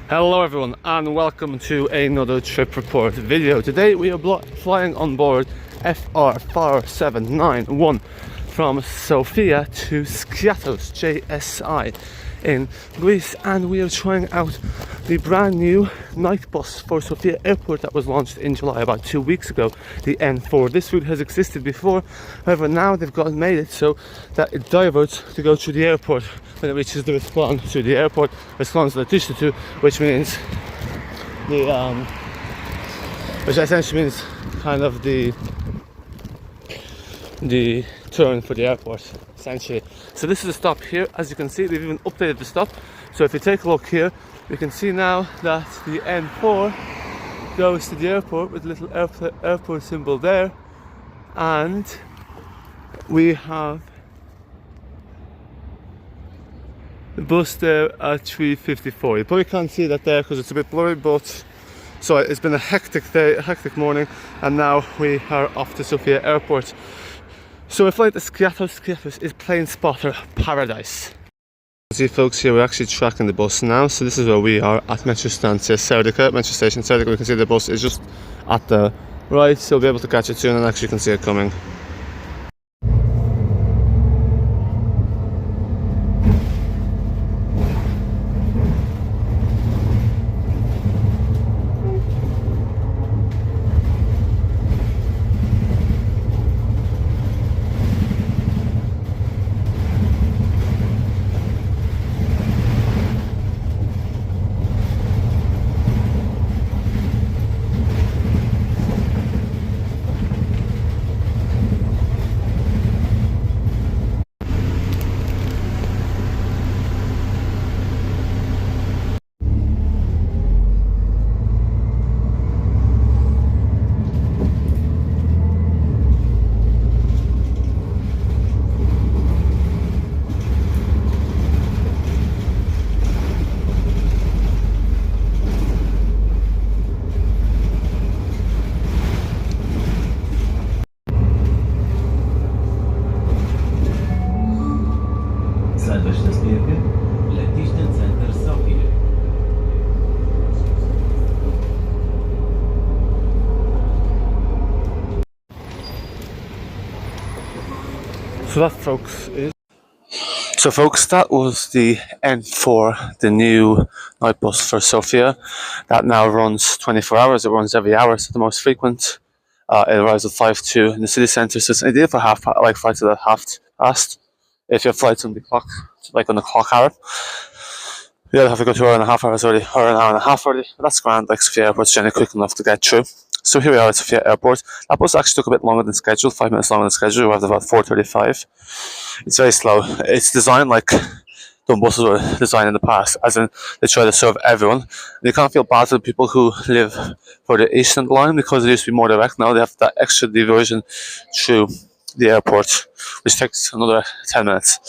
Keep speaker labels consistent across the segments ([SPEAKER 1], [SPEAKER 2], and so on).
[SPEAKER 1] Hello everyone and welcome to another trip report video. Today we are flying on board FR4791 from Sofia to Skiathos, JSI in Greece, and we are trying out the brand new Nightbus for Sofia Airport that was launched in July about 2 weeks ago, the N4. This route has existed before, however now they've made it so that it diverts to go through the airport when it reaches the response to the airport, response to the which means which essentially means kind of the turn for the airport essentially. So this is a stop here. As you can see, they've even updated the stop. So if you take a look here, you can see now that the N4 goes to the airport with a little airport symbol there, and we have the bus there at 3:54. You probably can't see that there because it's a bit blurry, but so it's been a hectic day, a hectic morning, and now we are off to Sofia Airport. So we're flying to Skiathos. Skiathos is plane spotter paradise. See folks, here we're actually tracking the bus now. So this is where we are at Metro Stanция Serdica, Metro Station Serdica. We can see the bus is just at the right, so we'll be able to catch it soon, and actually you can see it coming. So folks, that was the N4, the new night bus for Sofia, that now runs 24 hours. It runs every hour, so the most frequent. It arrives at 5:02 in the city centre, so it's an ideal for flights that are half past. If your flight's on the clock, like on the clock hour, you have to go 2.5 hours early, or an hour and a half early. But that's grand, like Sofia Airport's generally quick enough to get through. So here we are at Sofia Airport. That bus actually took a bit longer than scheduled, 5 minutes longer than scheduled. We arrived about 4:35. It's very slow. It's designed like dumb buses were designed in the past, as in they try to serve everyone. You can't feel bad for the people who live for the eastern line, because it used to be more direct. Now they have that extra diversion through the airport, which takes another 10 minutes,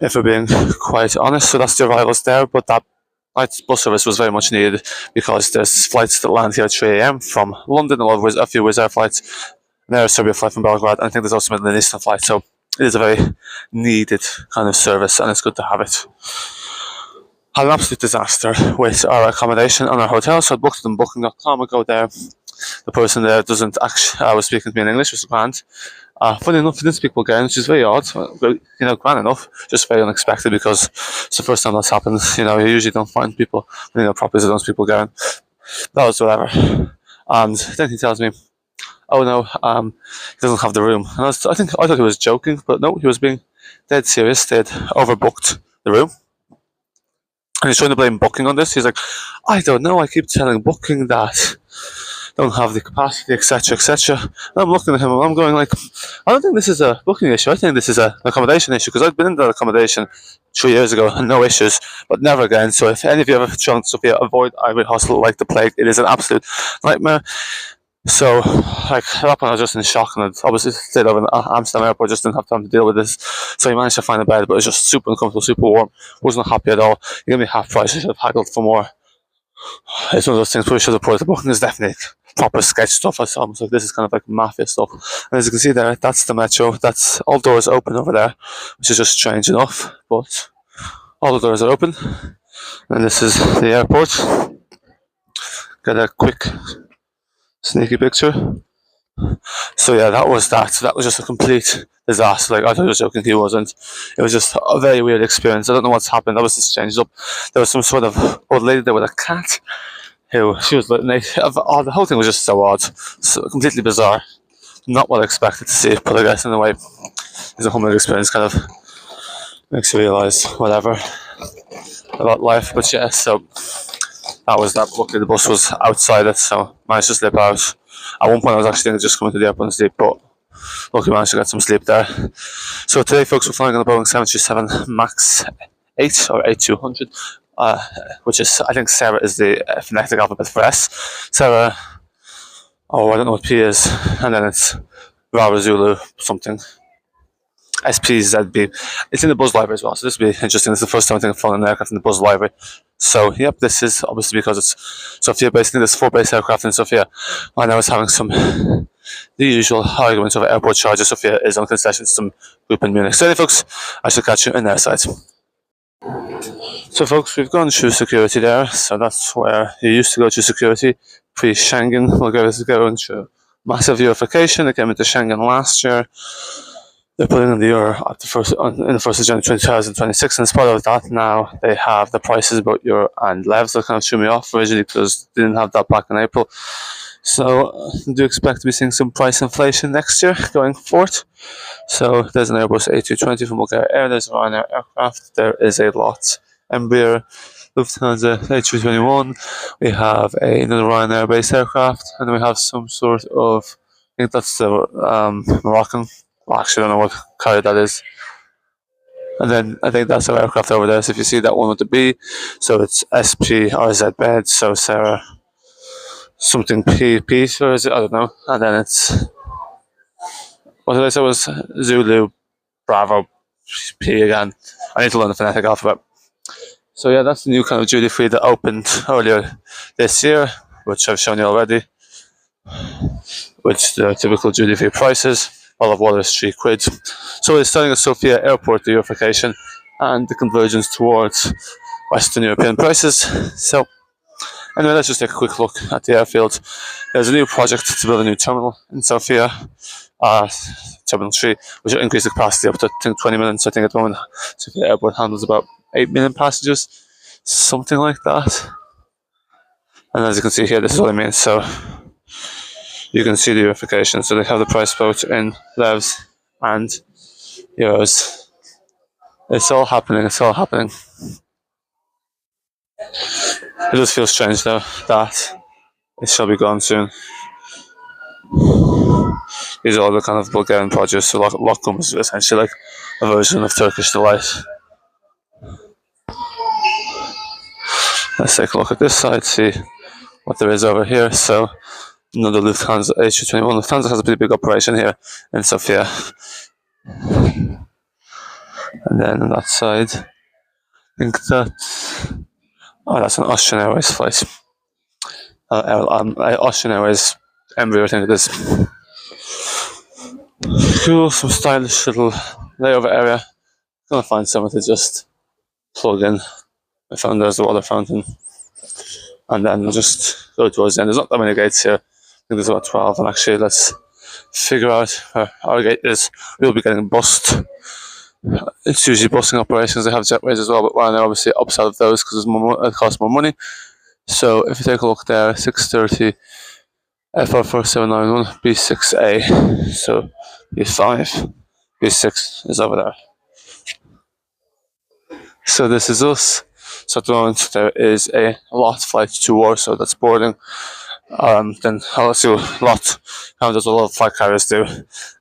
[SPEAKER 1] if we're being quite honest. So that's the arrivals there, but that night bus service was very much needed because there's flights that land here at 3 a.m. from London, a few Wizz Air flights, and there's a Serbia flight from Belgrade, and I think there's also an Eastern flight, so it is a very needed kind of service, and it's good to have it. Had an absolute disaster with our accommodation and our hotel, so I booked it on booking.com. I go there, the person there doesn't actually, was speaking to me in English, which was grand. Funny enough, he didn't speak Bulgarian, which is very odd. Grand enough, just very unexpected, because it's the first time that's happened. You usually don't find people, properly that don't speak Bulgarian. That was whatever. And then he tells me, "Oh no, he doesn't have the room." And I thought he was joking, but no, he was being dead serious. They'd overbooked the room, and he's trying to blame Booking on this. He's like, "I don't know. I keep telling Booking that don't have the capacity, etc., etc." And I'm looking at him and I'm going like, I don't think this is a booking issue. I think this is an accommodation issue, because I've been in that accommodation 3 years ago and no issues, but never again. So if any of you ever traveled to Sofia, avoid Ivory Hostel like the plague. It is an absolute nightmare. So, at that point I was just in shock, and I'd obviously stayed over in Amsterdam Airport, just didn't have time to deal with this. So he managed to find a bed, but it was just super uncomfortable, super warm. Wasn't happy at all. He gave me half price. I should have haggled for more. It's one of those things where we should have put the booking is definitely proper sketch stuff. It's almost like this is kind of like mafia stuff. And as you can see there, that's the metro. That's all doors open over there, which is just strange enough, but all the doors are open. And this is the airport. Get a quick sneaky picture. So yeah, that was that. So that was just a complete disaster. Like, I thought he was joking, he wasn't. It was just a very weird experience. I don't know what's happened. That was just changed up. There was some sort of old lady there with a cat who she was oh, the whole thing was just so odd, so completely bizarre. Not what I expected to see, but I guess in a way, it's a humbling experience. Kind of makes you realise whatever about life. But yeah, so that was that. Luckily, the bus was outside it, so managed to slip out. At one point, I was actually thinking of just coming to the airport and sleep, but luckily managed to get some sleep there. So today, folks, we're flying on the Boeing 737 MAX 8 or 8200, which is, I think Sarah is the phonetic alphabet for S. Sarah, oh, I don't know what P is, and then it's Bravo Zulu something. SPZB. It's in the Buzz library as well, so this will be interesting. This is the first time I think I've flown an aircraft in the Buzz library. So, yep, this is obviously because it's Sofia. Basically, there's 4 base aircraft in Sofia, and I was having the usual arguments over airport charges. Sofia is on concession to some group in Munich. So, anyway, folks, I shall catch you in Airside. So, folks, we've gone through security there. So that's where you used to go through security pre-Schengen. We'll go through massive verification. It came into Schengen last year. They're putting in the euro at the first of January 2026, and as part of that, now they have the prices about euro and levs. That kind of threw me off originally because they didn't have that back in April. So I do expect to be seeing some price inflation next year going forward. So there's an Airbus A220 from Bulgaria Air. There's a Ryanair aircraft. There is a lot. Embraer, Lufthansa A321. We have another Ryanair based aircraft, and then we have some sort of, I think that's the Moroccan. Well, actually, I don't know what carrier that is. And then I think that's our aircraft over there. So if you see that one with the B, so it's SPRZ bed. So Sarah, something P, or is it? I don't know. And then it's, what did I say? It was Zulu, Bravo, P again. I need to learn the phonetic alphabet. So yeah, that's the new kind of duty free that opened earlier this year, which I've shown you already. Which the typical duty free prices. All of water is £3. So it's starting at Sofia Airport, the unification, and the convergence towards Western European prices. So anyway, let's just take a quick look at the airfield. There's a new project to build a new terminal in Sofia, Terminal 3, which will increase the capacity up to, I think, 20 million. So I think at the moment, Sofia Airport handles about 8 million passengers, something like that. And as you can see here, this is what I mean. So you can see the unification. So they have the price both in levs and euros. It's all happening. It's all happening. It does feel strange though that it shall be gone soon. These are all the kind of Bulgarian produce. So Lokum is essentially like a version of Turkish delight. Let's take a look at this side, see what there is over here. So another Lufthansa A321. Lufthansa has a pretty big operation here in Sofia. And then on that side, I think that's an Austrian Airways flight. Austrian Airways Embraer, I think it is. Cool, some stylish little layover area. Gonna find somewhere to just plug in. I found there's the water fountain. And then we'll just go towards the end. There's not that many gates here. I think there's about 12. And actually, let's figure out where our gate is. We'll be getting bussed. It's usually busing operations. They have jetways as well, but Ryanair obviously opts out of those because it costs more money. So if you take a look there, 630 FR4791 B6A. So B5, B6 is over there. So this is us. So at the moment there is a lot flight to Warsaw that's boarding. Then I'll see a lot. There's a lot of flight carriers do,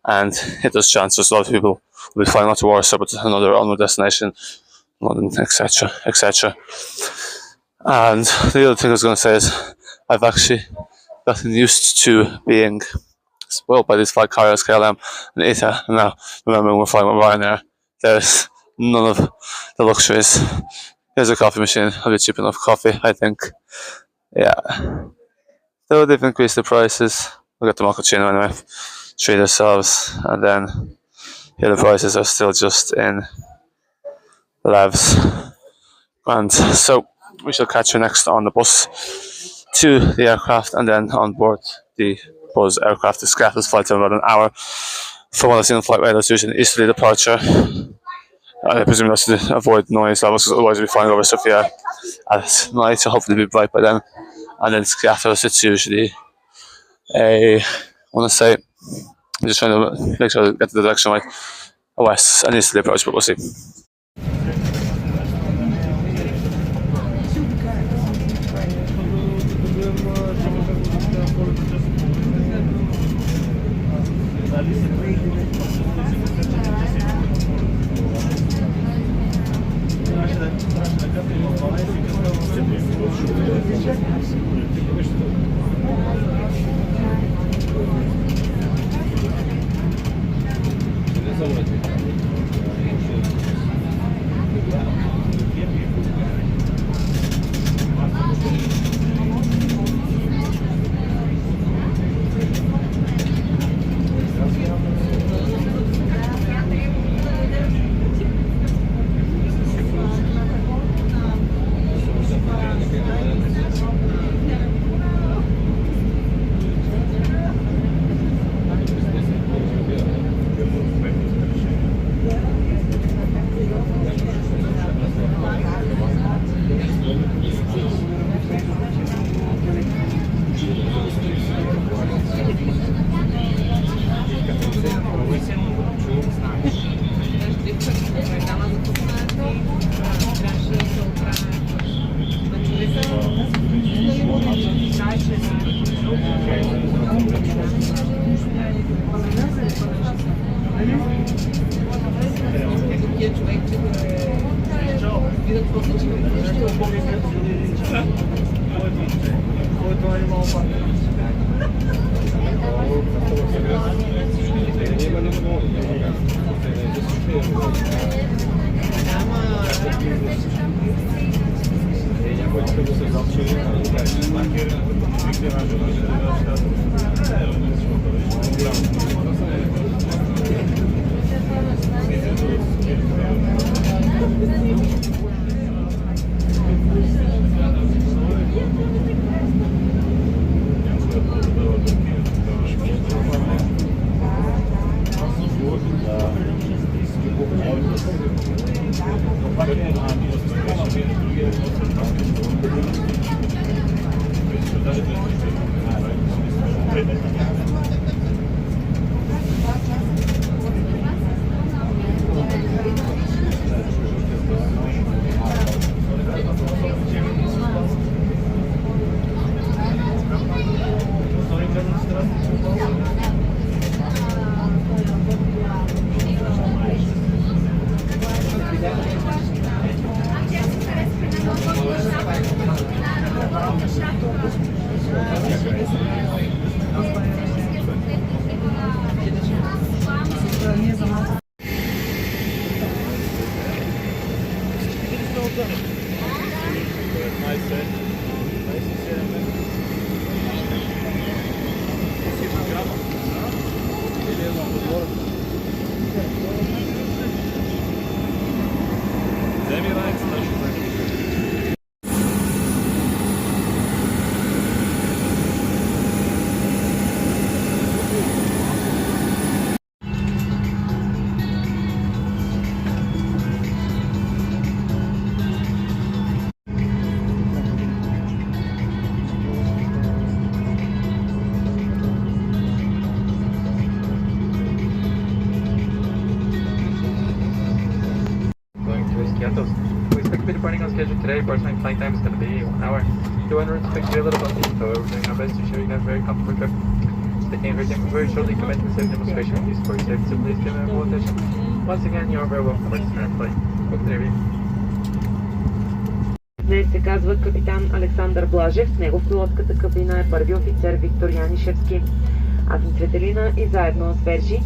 [SPEAKER 1] and it does chance there's a lot of people will be flying out to Warsaw, but another onward destination, London, etc., etc. And the other thing I was going to say is I've actually gotten used to being spoiled by these flight carriers, KLM and ITA. And now, remember when we're flying with Ryanair, there's none of the luxuries. Here's a coffee machine. I'll be cheap enough coffee, I think. Yeah. Though they've increased the prices, we'll get the mochaccino anyway. Treat ourselves, and then here the prices are still just in levs. And so we shall catch you next on the bus to the aircraft, and then on board the Buzz aircraft. The Skiathos flight in about an hour. From what I've seen on flight radars, there's an easterly departure. I presume that's to avoid noise levels, because otherwise we'll be flying over Sofia at night, so hopefully we'll be bright by then. And then Skiathos, it's usually I want to say, I'm just trying to make sure I get the direction right. West, and easterly approach, but we'll see.
[SPEAKER 2] Skiathos. We expect to be departing on schedule today. Approximate flight time is going to be 1 hour. Do expect to be a little bumpy, however, we're doing our best to show you guys a very comfortable trip. Taking everything very shortly, commence the safe demonstration with you for safe, so please give me full attention. Once again, you are very welcome to our flight. Благодаря ви.
[SPEAKER 3] Днес се казва капитан Александър Блажев. С него в пилотската кабина е първи офицер Виктор Янишевски. Аз съм Цветелина и заедно с Вержи,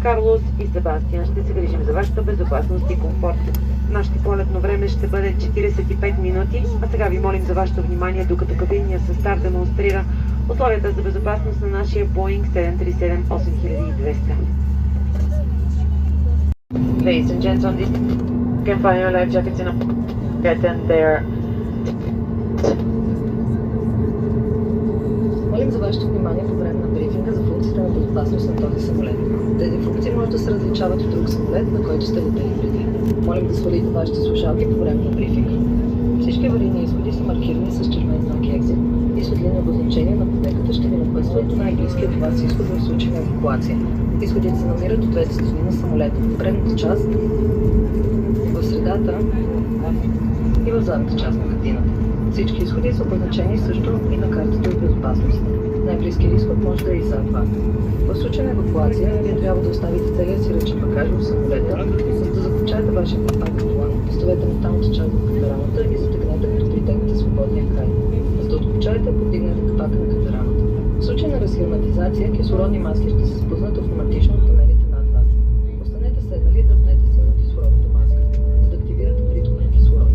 [SPEAKER 3] Карлос и Себастиан ще се грижим за вашата безопасност и комфорт. Нашето полетно време ще бъде 45 минути, а сега ви молим за вашето внимание, докато кабинният състав демонстрира условията за безопасност на нашия Boeing 737-8200. Ladies and gentlemen, can find your life jackets in Attend there.
[SPEAKER 4] Молим за вашето внимание по време на брифинга за функциите на безопасност на този самолет. Тези функции може да се различават от друг самолет, на който сте летели преди. Молим да свалите вашите слушалки по време на брифинга. Всички аварийни изходи са маркирани с червен знак Exit и светлини обозначения на пътеката ще ви напътстват до най-близкия до вас изход в случай на евакуация. Изходите се намират от двете страни на самолета, в предната част, в средата и в задната част на кабината. Всички изходи са обозначени също и на картата от безопасност. Най-близкият изход може да е и зад вас. В случай на евакуация, вие трябва да оставите целия си ръчен багаж в самолета, за да закопчаете вашия пак план, поставете металната част в катерамата и затегнете, като притегнете свободния край. За да откопчаете, подигнете капака на катерамата. В случай на разхерметизация, кислородни маски ще се спуснат автоматично от панелите над вас. Останете седнали и дръпнете силно кислородната маска, за да активирате притока на кислород.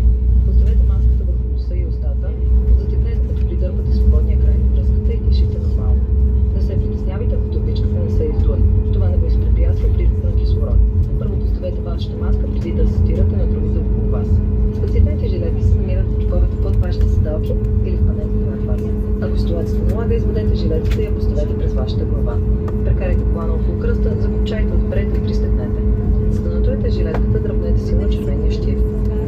[SPEAKER 4] Поставете маската върху носа и устата, затегнете, като придърпате свободния край на връзката и дишите нормално. Не се притеснявайте, ако турбичката не се издуе. Това не го изпрепятства притока на кислород. Първо поставете вашата маска, преди да асистирате на другите около вас. Спасителните жилетки се намират в джобовете под вашите седалки или в панелите над вас. Ако ситуацията налага, извадете жилетката и я поставете през вашата глава. Прекарайте колана около кръста, закопчайте отпред и пристегнете. За да надуете жилетката, дръпнете силно червения щит.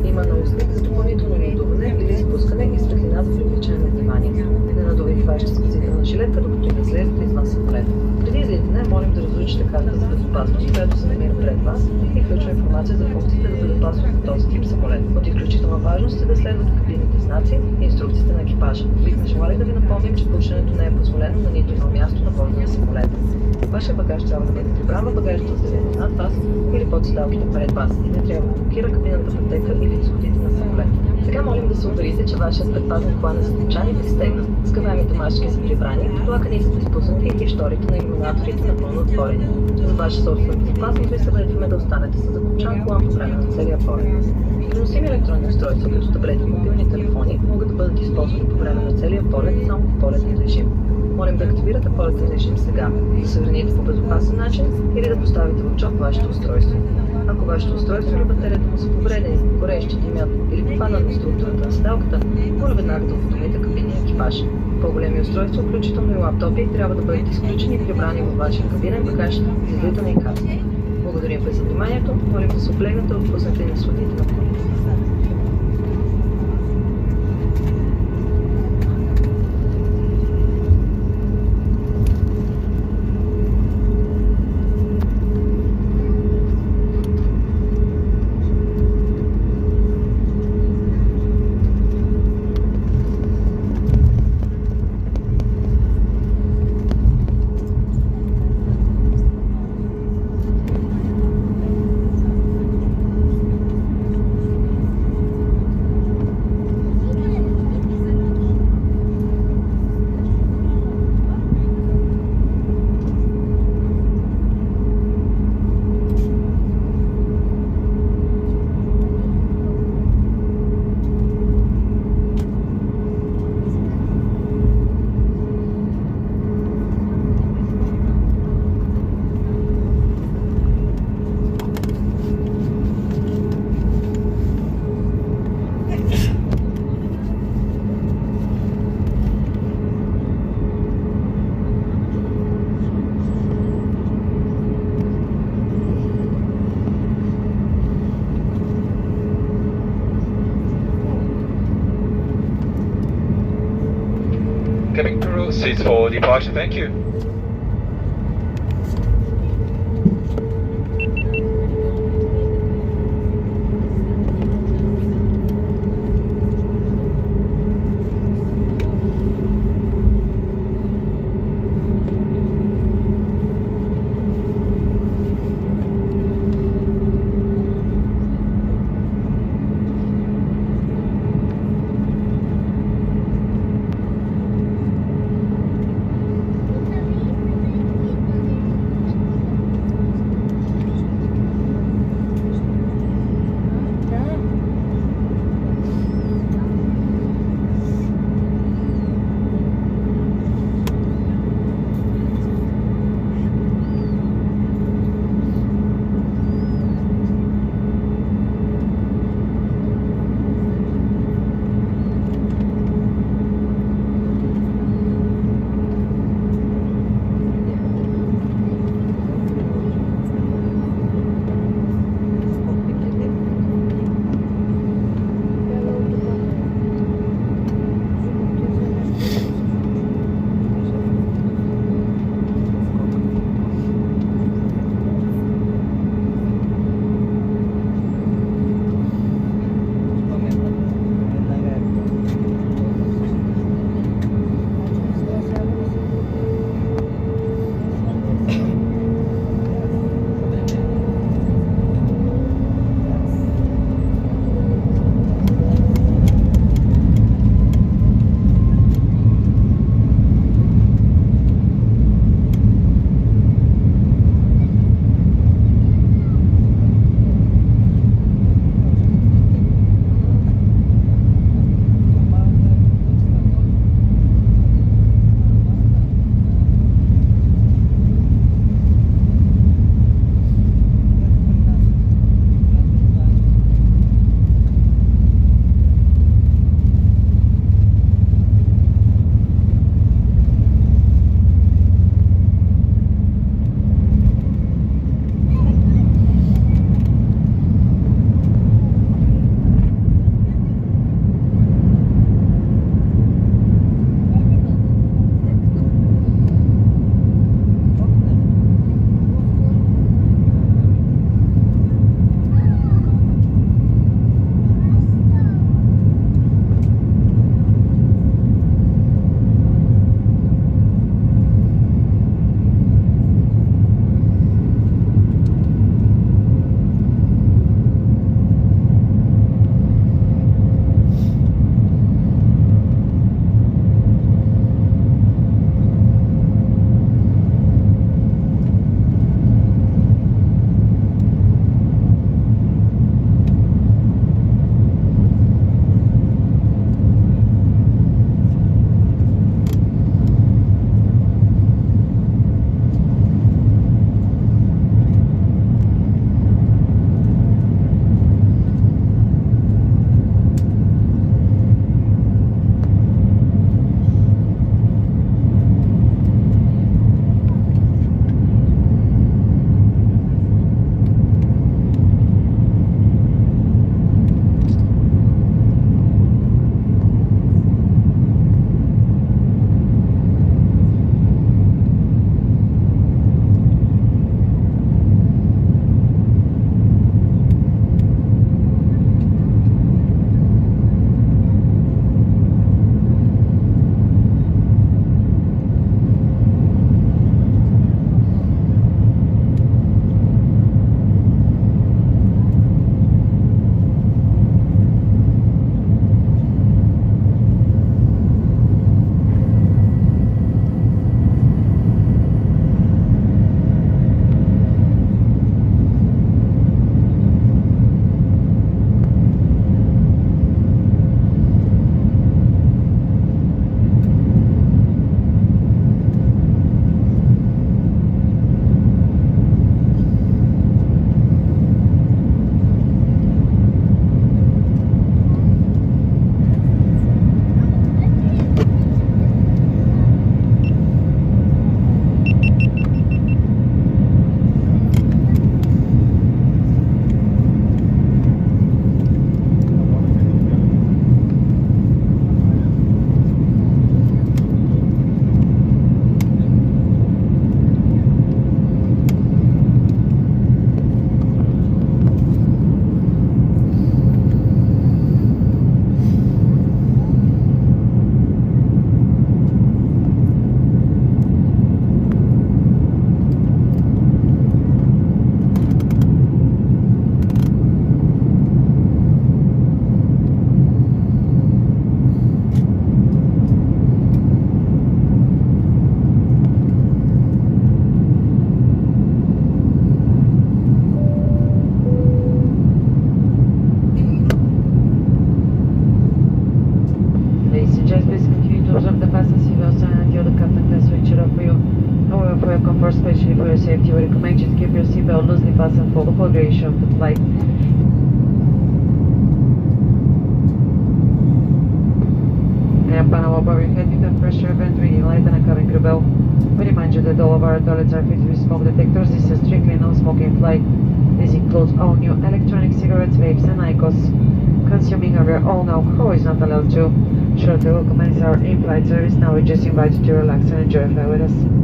[SPEAKER 4] Има наустник за допълнително надуване или спускане и светлина за привличане на внимание. Не надувайте вашата спасителна жилетка, докато не излезете извън самолета. Преди излизане, молим да разучите карта за безопасност, която се намира пред вас и включва информация за функциите за безопасност на този тип самолет. От изключителна важност е да следвате кабинните знаци и инструкциите на екипажа. Бихме желали да ви напомним, че пушенето не е позволено на нито едно място на борда на самолета. Вашия багаж трябва да бъде прибран в багажното отделение над вас или под седалките пред вас и не трябва да блокира кабината пътека или изходите на самолета. Сега молим да се уверите, че вашият предпазен колан е закопчан и пристегнат. Скаваемите мачки са прибрани, тлаканиците спуснати и шторите на иллюминаторите напълно отворени. За ваша собствена безопасност ви съветваме да останете с закопчан колан по време на целия полет. Преносими електронни устройства, като таблети и мобилни телефони, могат да бъдат използвани по време на целия полет само по полетен режим. Молим да активирате полетен режим сега, да се върнете по безопасен начин или да поставите в джоб вашето устройство. Ако вашето устройство или батерията му са повредени, горещи, димят или попаднат на структурата на седалката, моля веднага да уведомите кабинния екипаж. По-големи устройства, включително и лаптопи, трябва да бъдат изключени и прибрани във вашия кабинен багаж за излитане и кацане. Благодарим ви за вниманието, молим да се облегнете от пуснете на сводите на полета.
[SPEAKER 2] Cabin crew, seats for departure, thank you.
[SPEAKER 3] to observe the fasten seatbelts and the other captain can switch it off for you. However, for your comfort, especially for your safety, we recommend you to keep your seatbelt loosely fastened for the whole duration of the flight. And upon our above your head, you can pressure vent reading light and a cabin crew bell. We remind you that all of our toilets are fitted with smoke detectors. This is strictly non-smoking flight. This includes all new electronic cigarettes, vapes and IQOS. Consuming of your own alcohol is not allowed to. Shortly we'll commence our in-flight service. Now we just invite you to relax and enjoy a flight with us.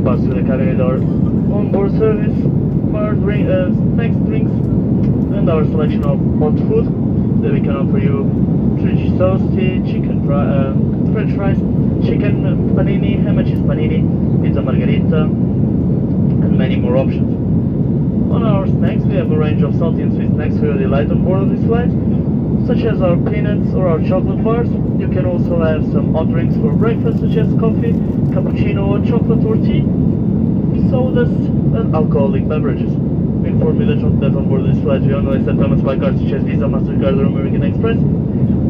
[SPEAKER 2] pass through the cabin with our onboard service, bar, snacks, drinks, and our selection of hot food that we can offer you: French toasty, French fries, chicken panini, ham and cheese panini, pizza margherita, and many more options. On our snacks, we have a range of salty and sweet snacks for your delight on board of this flight, such as our peanuts or our chocolate bars. You can also have some hot drinks for breakfast, such as coffee, cappuccino, or chocolate or tea, sodas, and alcoholic beverages. We inform you that on board this flight we only accept payments by cards such as Visa, MasterCard, or American Express.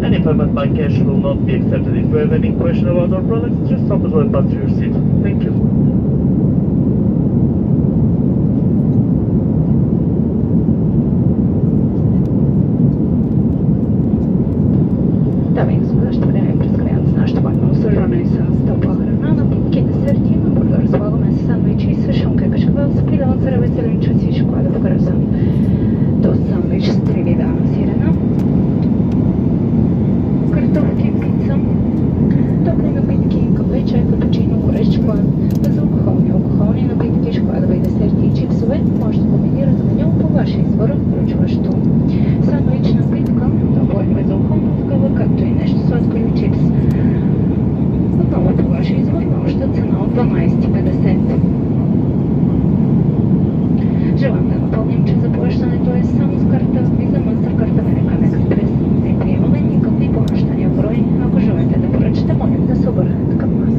[SPEAKER 2] Any payment by cash will not be accepted. If you have any question about our products, just stop us while pass through your seat. Thank you.
[SPEAKER 5] Dame i gospoda, što vreme predstavljam s našta bojnom uslužana i sa topla hrana, napitke, deserti, na bordo razvalome sa sandviči i sve šunke kačkvel sa pilavom crve zelenču cvičku, a da pograzam to sandvič s 3 vida sirena, картофки, пица, топли напитки, кафе, чай, капучино, горещ шоколад, безалкохолни, алкохолни напитки, шоколадови десерти и чипсове. Може да комбинирате меню по вашия избор, включващо сандвич, напитка, топло или безалкохолно такава, както и нещо сладко или чипс. Отново по вашия избор на обща цена от 12,50. Желам да напомним, че заплащането е само с карта Visa, MasterCard, American Express. Не приемаме никакви плащания в брой. Ако желаете да поръчате, молим да се обърнете към нас.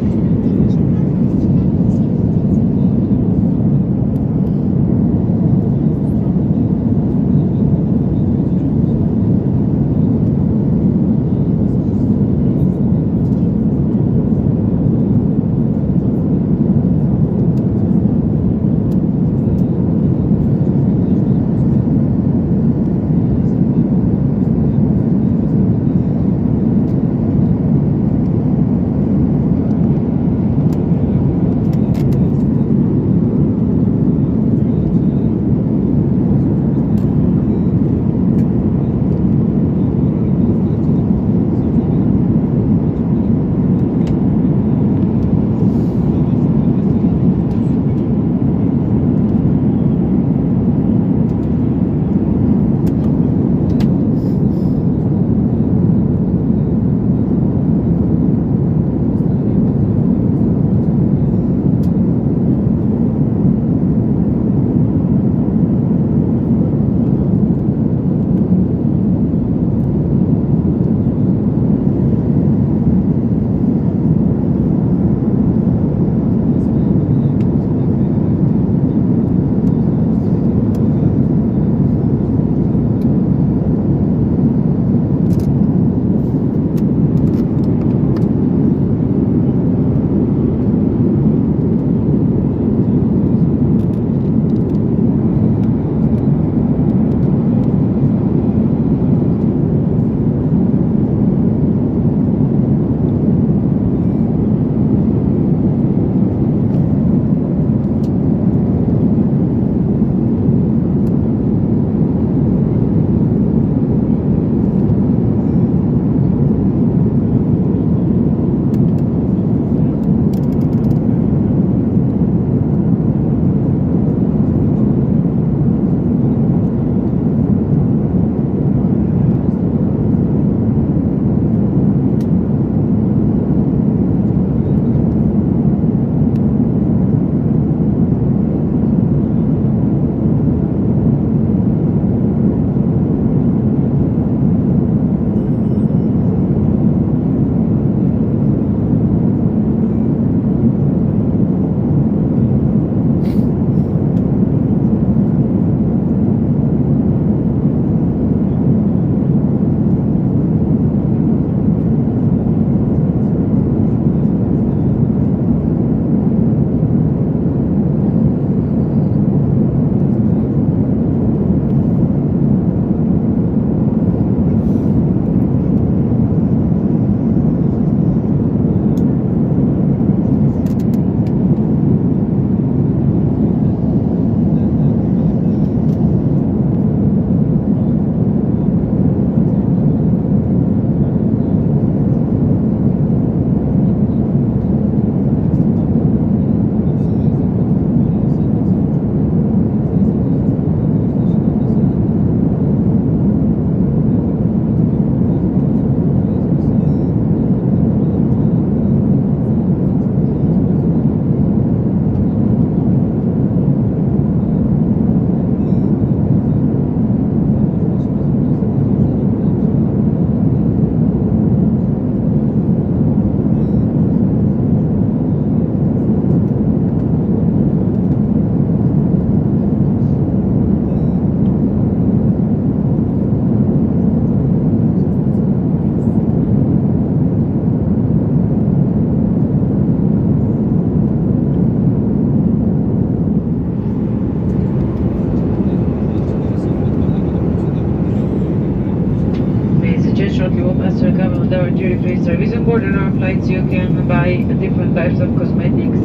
[SPEAKER 3] our duty-free service on board on our flights. You can buy different types of cosmetics,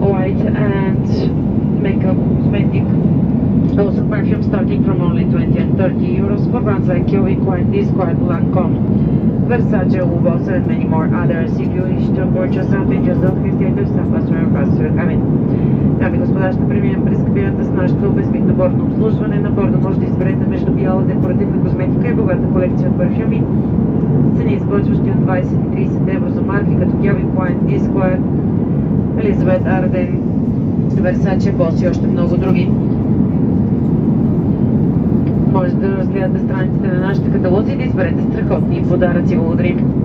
[SPEAKER 3] white and makeup cosmetic. Also perfume starting from only 20 and 30 euros for brands like Kyoe, Discord, Lancome, Versace, Boss, and many more others. If you wish to purchase something, just don't hesitate to stop us. Remember, Дами и господа, ще преминем през кабината с нашето безмитно бордно обслужване. На борда може да изберете между бяла декоративна косметика и богата колекция от парфюми. Цени изпочващи от 20 и 30 евро за марки като Calvin Klein, Discord, Elizabeth Arden, Versace, Boss и още много други. Може да разгледате страниците на нашите каталози и да изберете страхотни подаръци. Благодарим!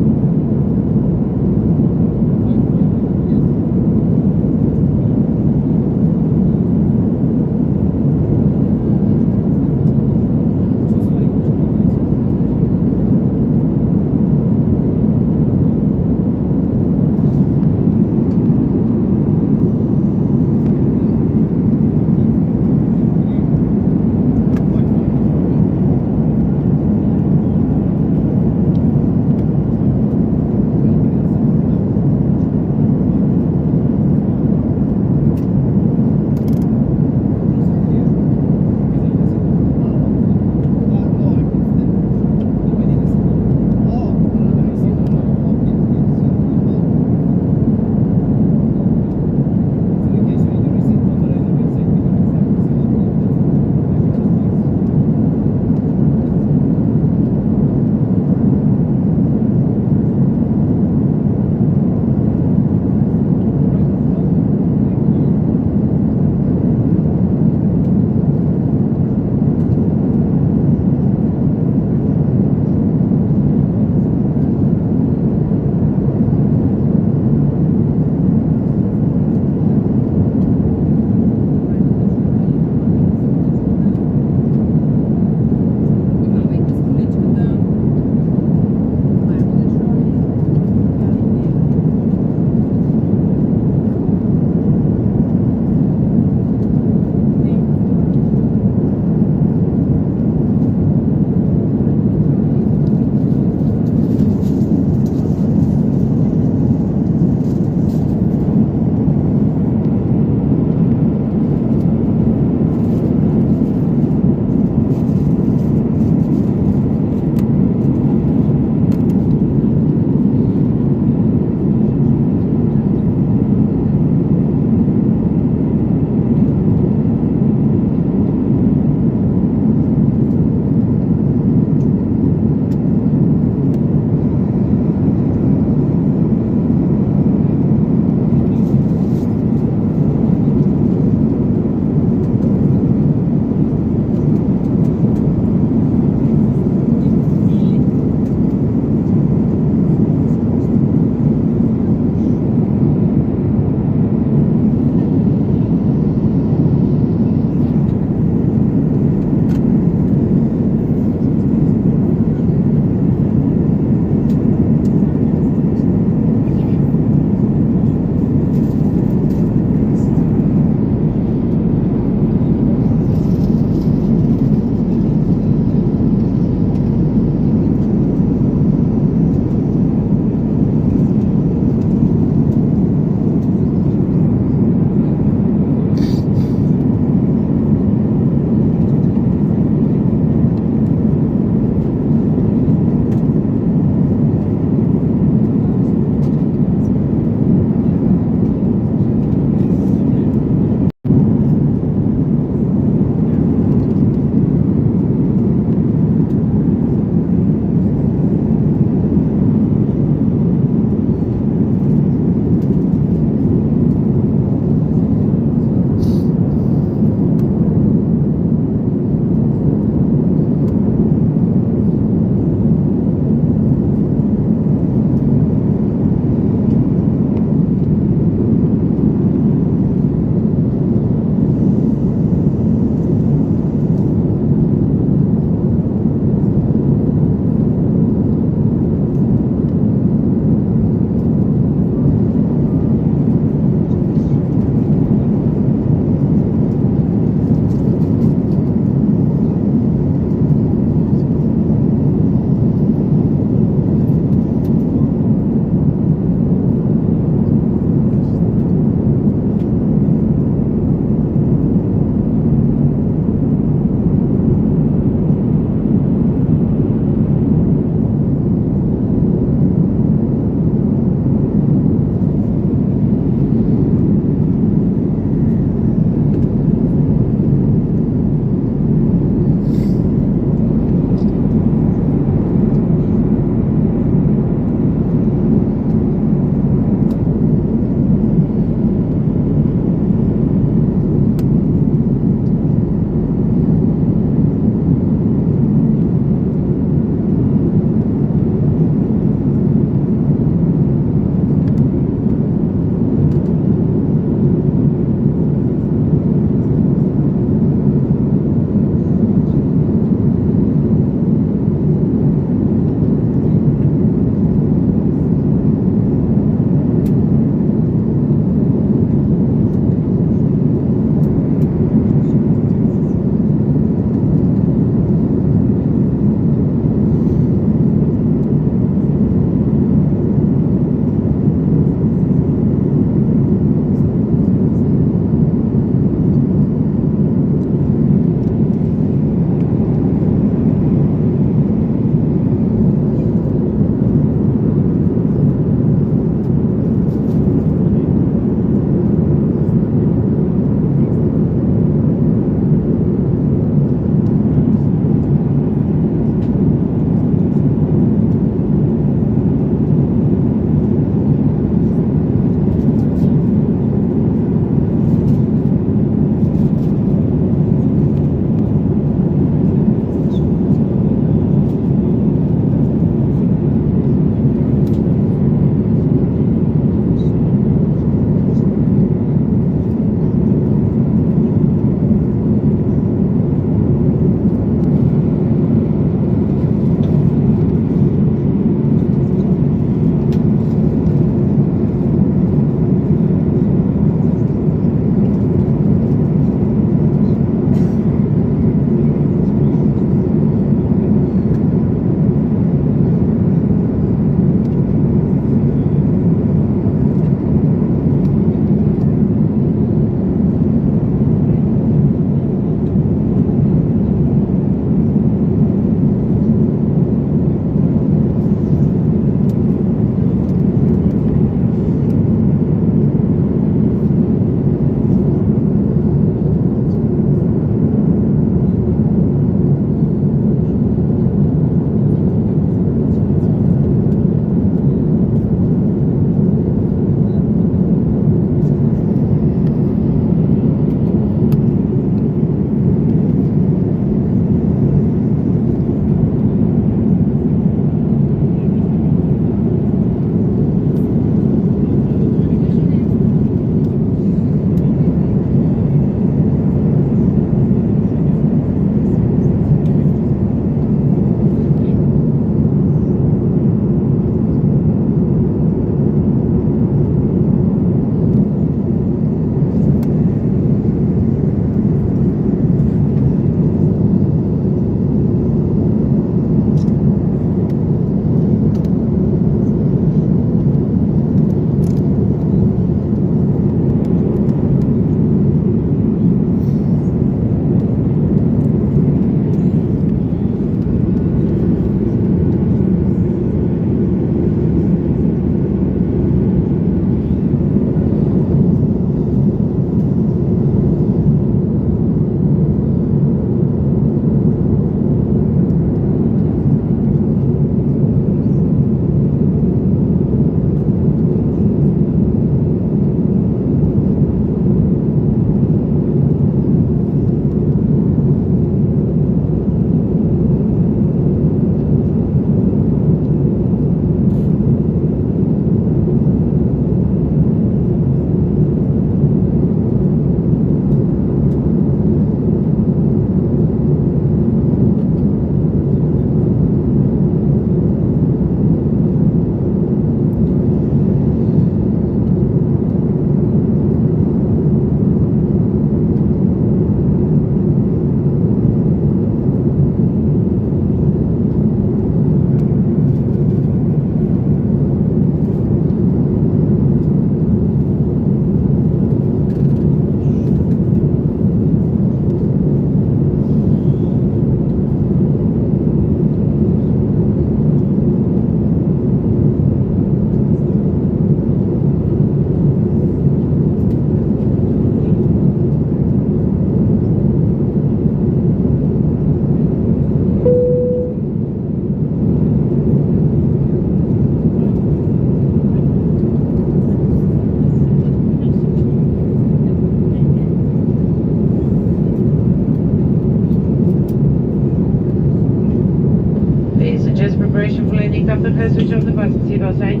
[SPEAKER 3] everyone has returned the bus seatbelt sign.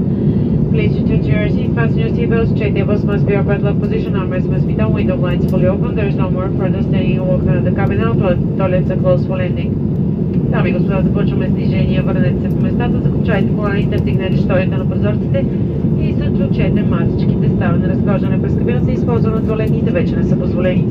[SPEAKER 3] Please return to your seat, fasten your seatbelts, check tables must be upright lock position, armrests must be down, window blinds fully open, there is no more further standing or walking around the cabin now, toilets are closed for landing. Дами и господа, започваме снижение, върнете се по местата, закопчайте коланите, вдигнете шторите на прозорците и се отключете масичките, ставане, разхождане през кабината и използване на туалетните вече не са позволени.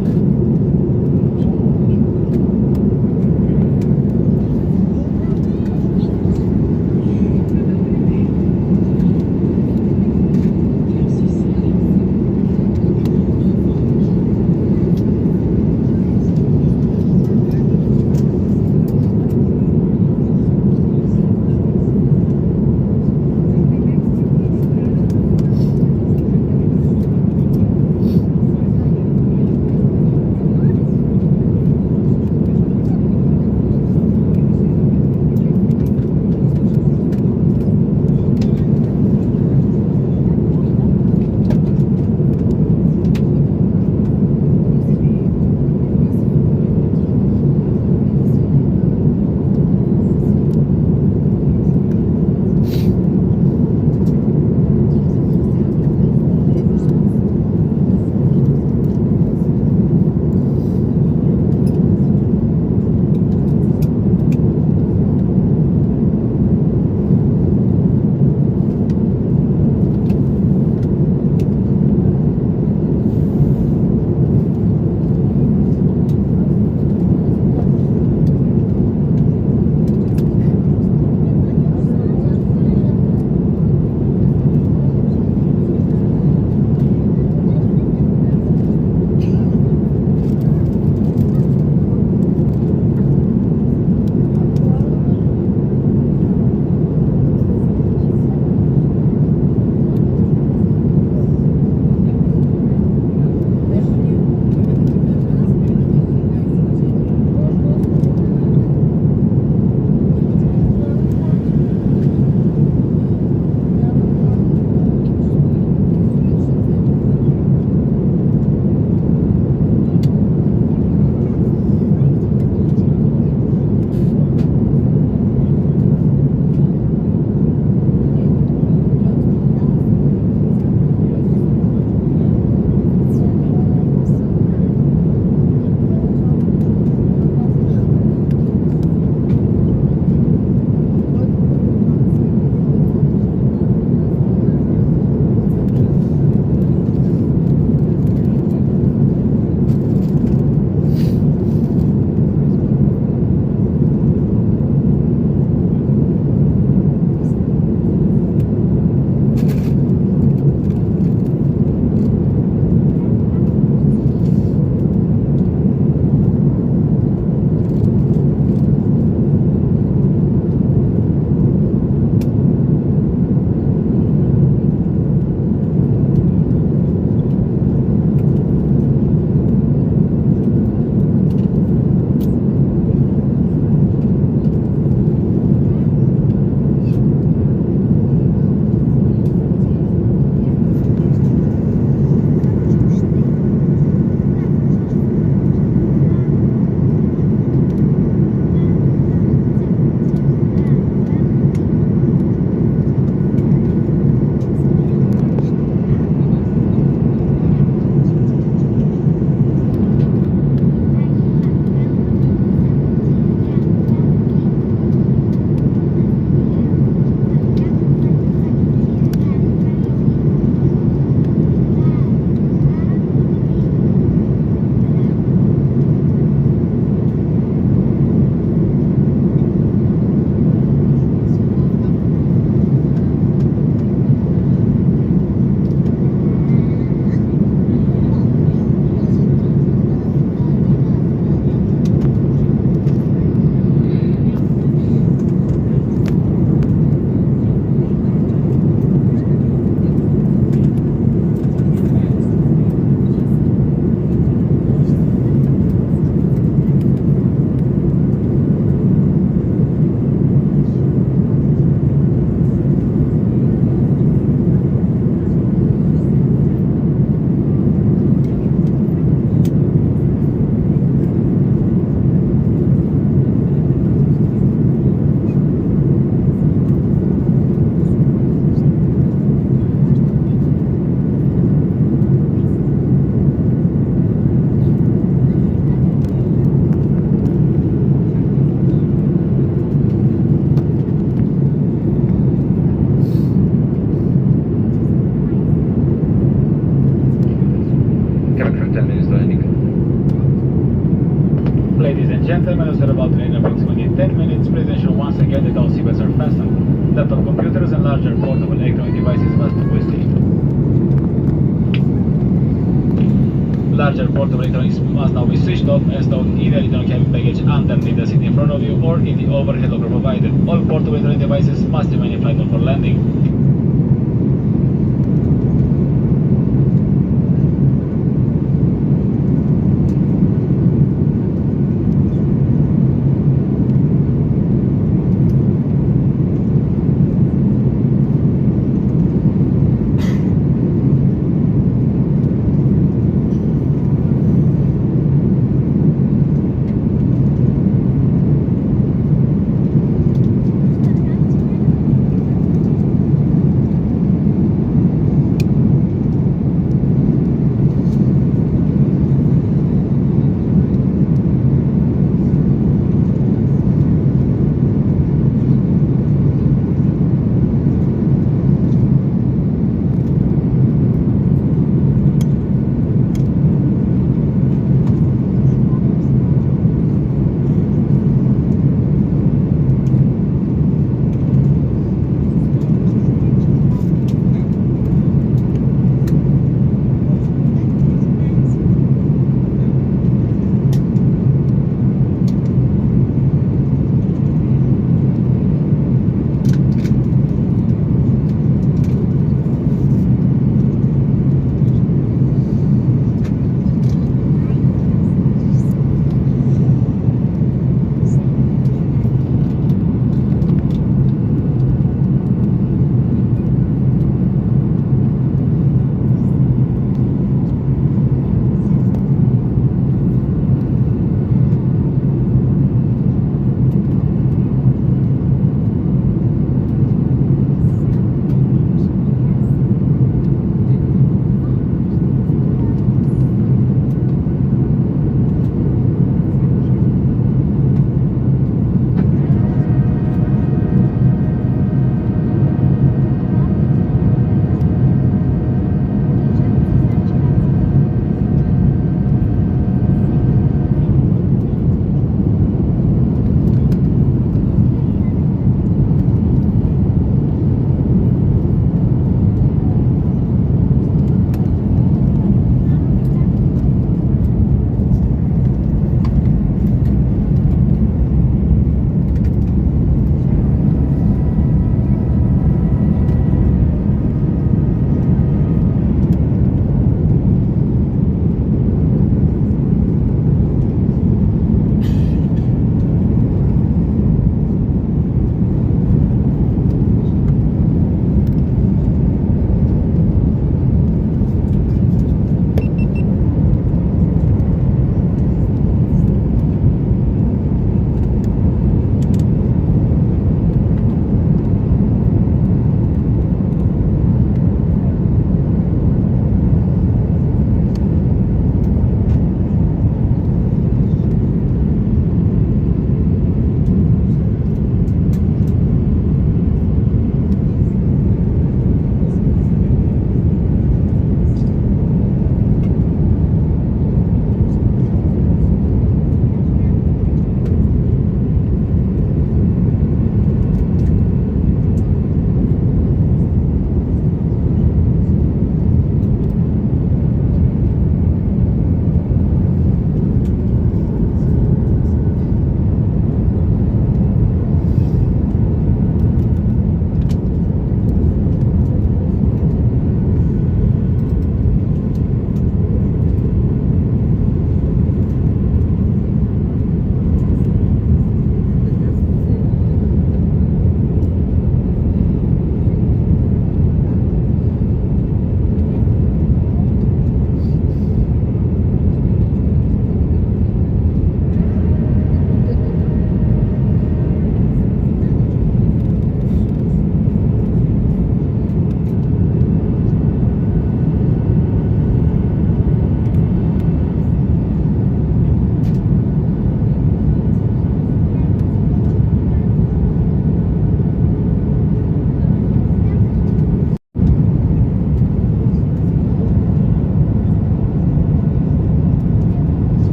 [SPEAKER 6] in approximately 10 minutes. Please ensure once again that all seatbelts are fastened. Laptop computers and larger portable electronic devices must be switched. Larger portable electronics must now be switched off and stored either in your cabin baggage underneath the seat in front of you or in the overhead locker provided. All portable electronic devices must remain in flight mode for landing.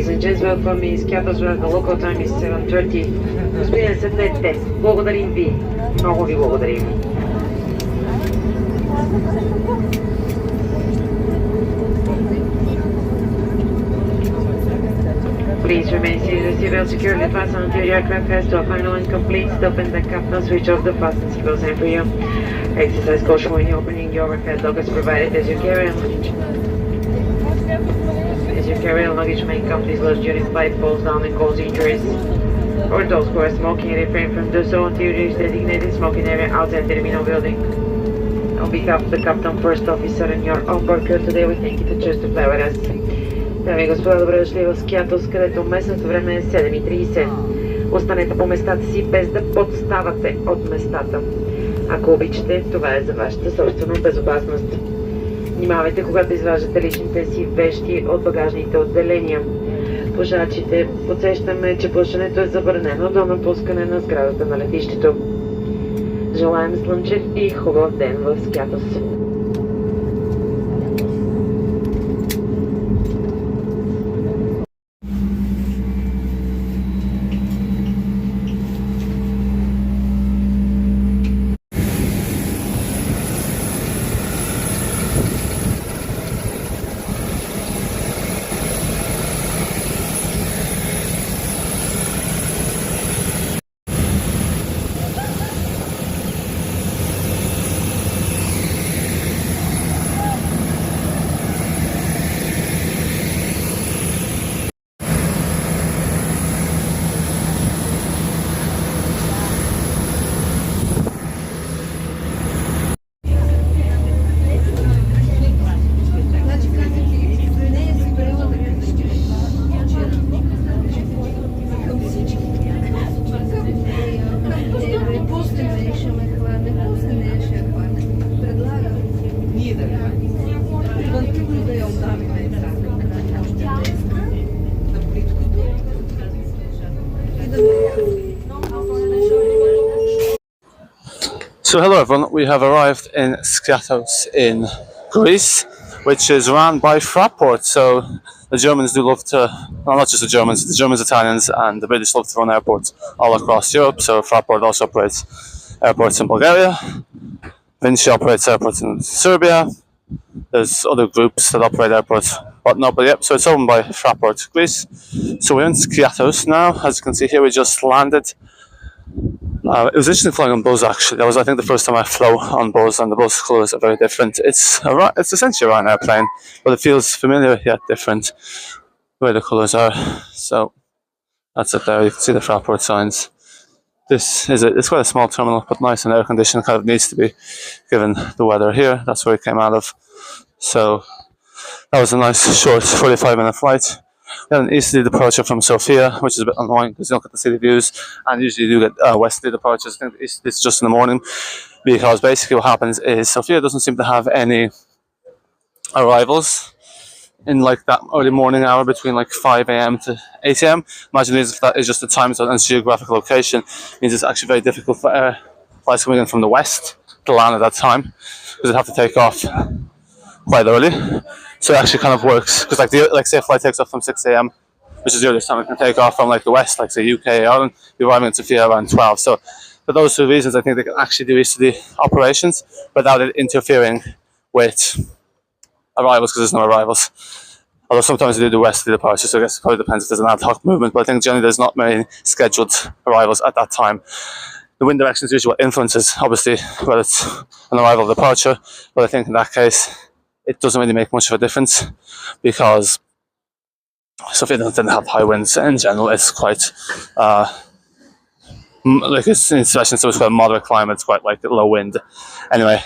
[SPEAKER 3] Ladies and gents, welcome in Skiathos, where the local time is 7:30. Господин седнете. Благодарим ви. Много ви благодарим. Please remain seated as seatbelt securely fastened until your aircraft has to a final and complete stop and the captain switch off the fasten seatbelt sign for you. Exercise caution when you're opening your overhead luggage provided as you carry on luggage. As you carry on luggage may come dislodged during flight, falls down and cause injuries. For those who are smoking, refrain from do so until you reach designated smoking area outside the terminal building. On behalf of the captain, first officer and your onboard crew today, we thank you to choose to fly with us. Дами и господа, добре дошли в Skiathos, където местното време е 7:30. Останете по местата си, без да подставате от местата. Ако обичате, това е за вашата собствена безопасност. Внимавайте, когато изваждате личните си вещи от багажните отделения. Пушачите, подсещаме, че пушенето е забранено до напускане на сградата на летището. Желаем слънчев и хубав ден в Skiathos.
[SPEAKER 1] So hello everyone, we have arrived in Skiathos in Greece, which is run by Fraport. So the Germans do love to, well, not just the Germans, Italians and the British love to run airports all across Europe. So Fraport also operates airports in Bulgaria, Vinci operates airports in Serbia, there's other groups that operate airports, whatnot, but yep, so it's owned by Fraport Greece. So we're in Skiathos now. As you can see here, we just landed. It was interesting flying on Buzz actually. That was, I think, the first time I flew on Buzz, and the Buzz colours are very different. It's essentially a Ryanair plane, but it feels familiar yet different the way the colours are. So that's it there. You can see the Fraport signs. It's quite a small terminal, but nice and air conditioned. Kind of needs to be given the weather here. That's where it came out of. So that was a nice short 45-minute flight. We had an easterly departure from Sofia, which is a bit annoying because you don't get to see the views, and usually you do get westerly departures. I think it's just in the morning, because basically what happens is Sofia doesn't seem to have any arrivals in like that early morning hour between like 5 a.m. to 8 a.m. Imagine if that is just the time zone and geographic location, means it's actually very difficult for flights coming in from the west to land at that time, because they have to take off quite early. So it actually kind of works, because like say a flight takes off from 6 a.m., which is the earliest time it can take off from like the west, like say UK, Ireland, you're arriving in Sofia around 12. So for those two reasons, I think they can actually do easterly operations without it interfering with arrivals, because there's no arrivals. Although sometimes they do the westerly departure, so I guess it probably depends if there's an ad hoc movement, but I think generally there's not many scheduled arrivals at that time. The wind direction is usually what influences, obviously, whether it's an arrival or departure, but I think in that case, it doesn't really make much of a difference, because Sofia didn't have high winds in general. It's quite like especially in quite a moderate climate. It's quite like low wind. Anyway,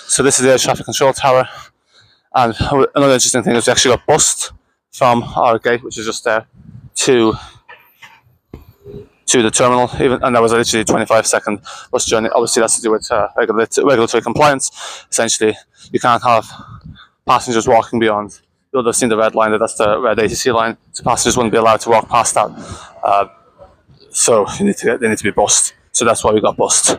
[SPEAKER 1] so this is the air traffic control tower, and another interesting thing is we actually got bussed from our gate, which is just there, to the terminal, and that was literally a 25-second bus journey. Obviously, that's to do with regulatory compliance. Essentially, you can't have passengers walking beyond. You'll have seen the red line, that's the red ATC line, so passengers wouldn't be allowed to walk past that. So they need to be bussed. So that's why we got bussed.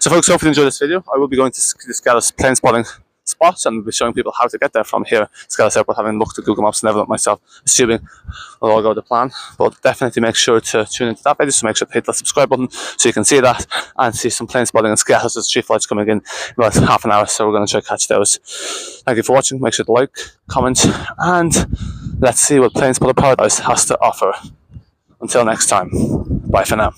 [SPEAKER 1] So folks, hopefully you enjoyed this video. I will be going to the Skiathos plane spotting spots, and we'll be showing people how to get there from here, Skiathos Airport, having looked at Google Maps and never looked myself, assuming we'll all go to plan. But definitely make sure to tune into that video, so make sure to hit that subscribe button so you can see that and see some plane spotting in Skiathos. There's 3 flights coming in about half an hour, so we're going to try to catch those. Thank you for watching. Make sure to like, comment, and let's see what Plane Spotter Paradise has to offer. Until next time, bye for now.